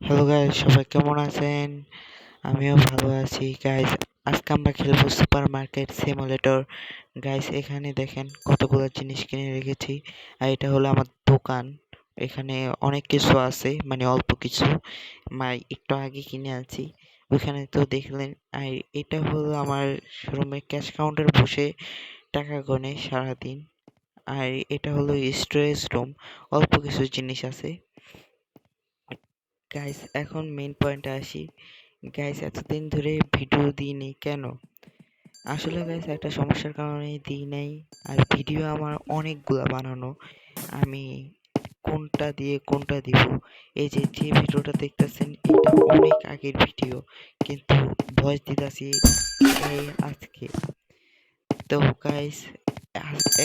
Hello guys, সবাই কেমন আছেন? আমিও ভালো আছি গাইস। আজকে আমরা খেলবো সুপার মার্কেট সিমুলেটর। গাইস এখানে দেখেন কতগুলো জিনিস কিনে রেখেছি। আর এটা হলো আমার দোকান। এখানে অনেক কিছু আছে, মানে অল্প কিছু একটু আগে কিনে আনছি। ওইখানে তো দেখলেন। আর এটা হলো আমার শোরুমে ক্যাশ কাউন্টার বসে টাকা গণে সারাদিন। আর এটা হলো স্টোরেজ রুম, অল্প কিছু জিনিস আছে। গাইস এখন মেইন পয়েন্টে আসি। গাইস এতদিন ধরে ভিডিও দিইনি কেন? আসলে গাইস একটা সমস্যার কারণে দিই নাই। আর ভিডিও আমার অনেকগুলা বানানো, আমি কোনটা দিয়ে কোনটা দিব। এই যে যে ভিডিওটা দেখতেছেন এটা অনেক আগের ভিডিও, কিন্তু ভয়েস দিতেছি এই আজকে। তো গাইস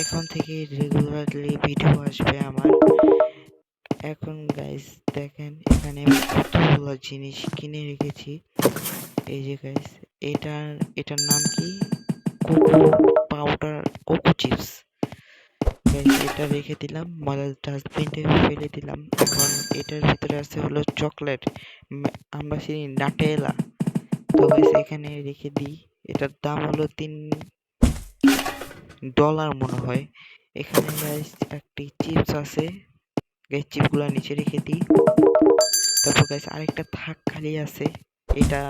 এখন থেকে রেগুলারলি ভিডিও আসবে আমার। এখন গাইস দেখেন এখানে আমি কতগুলো জিনিস কিনে রেখেছি। এই যে গাইস এটার এটার নাম কি? Cocoa powder, cocoa chips. Guys এটা রেখে দিলাম, ময়লার ডাস্টবিনে ফেলে দিলাম। এখন এটার ভিতরে আছে হলো চকলেট, আমরা চিনি নাটেলা। তো গাইস এখানে রেখে দিই। এটার দাম হলো $3 মনে হয়। এখানে গাইস একটি চিপস আছে। গাইস চিপসগুলো নিচে রেখে দিই। তারপর গাইস আরেকটা থাক খালি আছে। এটা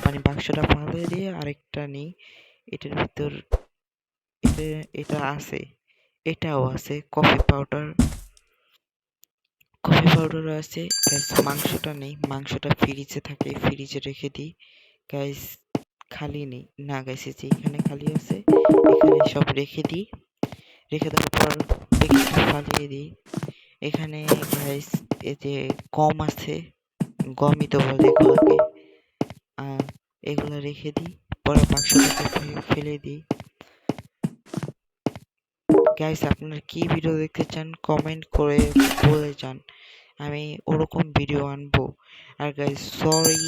মানে বাক্সটা ফাঁকা দিয়ে আরেকটা নিই। এটার ভিতর এটা এটা আছে, এটাও আছে কফি পাউডারও আছে। গাইস মাংসটা নেই, মাংসটা ফ্রিজে থাকে, ফ্রিজে রেখে দিই। গাইস খালি নেই না গাইস, এই যে এখানে খালি আছে, এখানে সব রেখে দিই। রেখে দেওয়ার পর প্যাকেটটা ফালিয়ে দিই। এখানে গাইস এই যে গম আছে, গমই তো বলে এগুলোকে। এগুলো রেখে দিই, পরে বাক্সটাকে ফেলে দিই। গাইস আপনারা কি ভিডিও দেখতে চান কমেন্ট করে বলে যান, আমি ওরকম ভিডিও আনবো। আর গাইস সরি,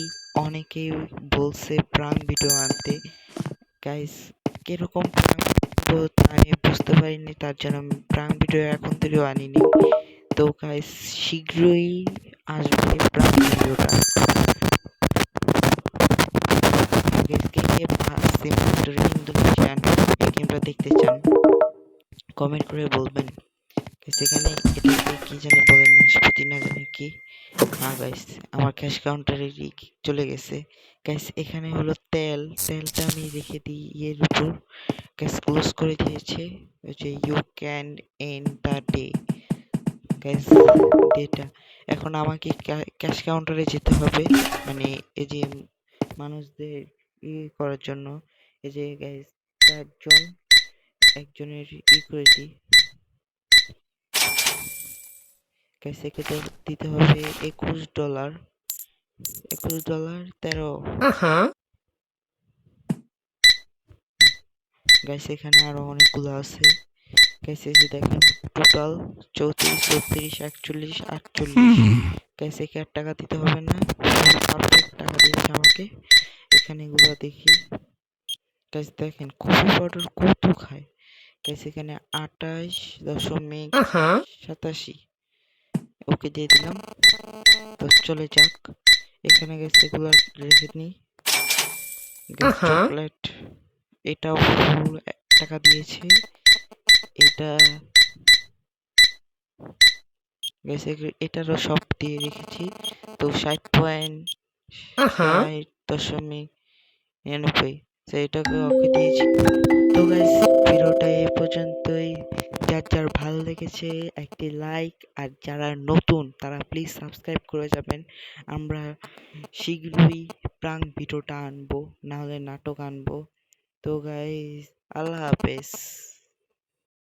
অনেকেই বলছে প্রাঙ্ক ভিডিও আনতে। গাইস কিরকম প্রাঙ্ক ভিডিও তা আমি বুঝতে পারিনি, তার জন্য আমি প্রাঙ্ক ভিডিও এখন থেকেও আনিনি। তো গাইস শীঘ্রই আসবে প্রাঙ্ক ভিডিওটা। গাইস কে কে সিমুলেটর ইন্দোনেশিয়ান এই গেমটা দেখতে চান কমেন্ট করে বলবেন। সেখানে এটাকে কি জানি বলে, নাশপাতি না জানি কি। হ্যাঁ গাইস আমার ক্যাশ কাউন্টারে চলে গেছে। গাইস এখানে হলো তেলটা আমি রেখে দিই ইয়ের উপর। গ্যাস ক্লোজ করে দিয়েছে, ওই যে you can end the day. Guys data এখন আমাকে ক্যাশ কাউন্টারে যেতে হবে, মানে এই যে মানুষদের করার জন্য। এই যে গাইস একজনের করে দিই। গাইস একে দিতে হবে $21, $13। গাইস এখানে আরো অনেকগুলো আছে। গাইস এই যে দেখেন টোটাল 34, 36, 41, 48। গাইস একে আর টাকা দিতে হবে না, পারফেক্ট টাকা দিয়েছে আমাকে। এখানে এগুলো দেখি। গাইস দেখেন কফি পাউডার কত খায়। গাইস এখানে 28.87। ওকে দিয়ে দিলাম, তো চলে যাক। এখানে গাইস এগুলো রেখে নিই। গাইস চকলেট এটাও ফুল টাকা দিয়েছে। এটা গাইস এটারও সব দিয়ে রেখেছি। তো 60.60.99, তো এটাকে ওকে দিয়েছি। তো গাইস ভিডিওটা এ পর্যন্তই। যার যার ভালো লেগেছে একটি লাইক, আর যারা নতুন তারা প্লিজ সাবস্ক্রাইব করে যাবেন। আমরা শীঘ্রই প্রাঙ্ক ভিডিওটা আনবো, না হলে নাটক আনবো। তো গাইস আল্লাহ হাফেজ।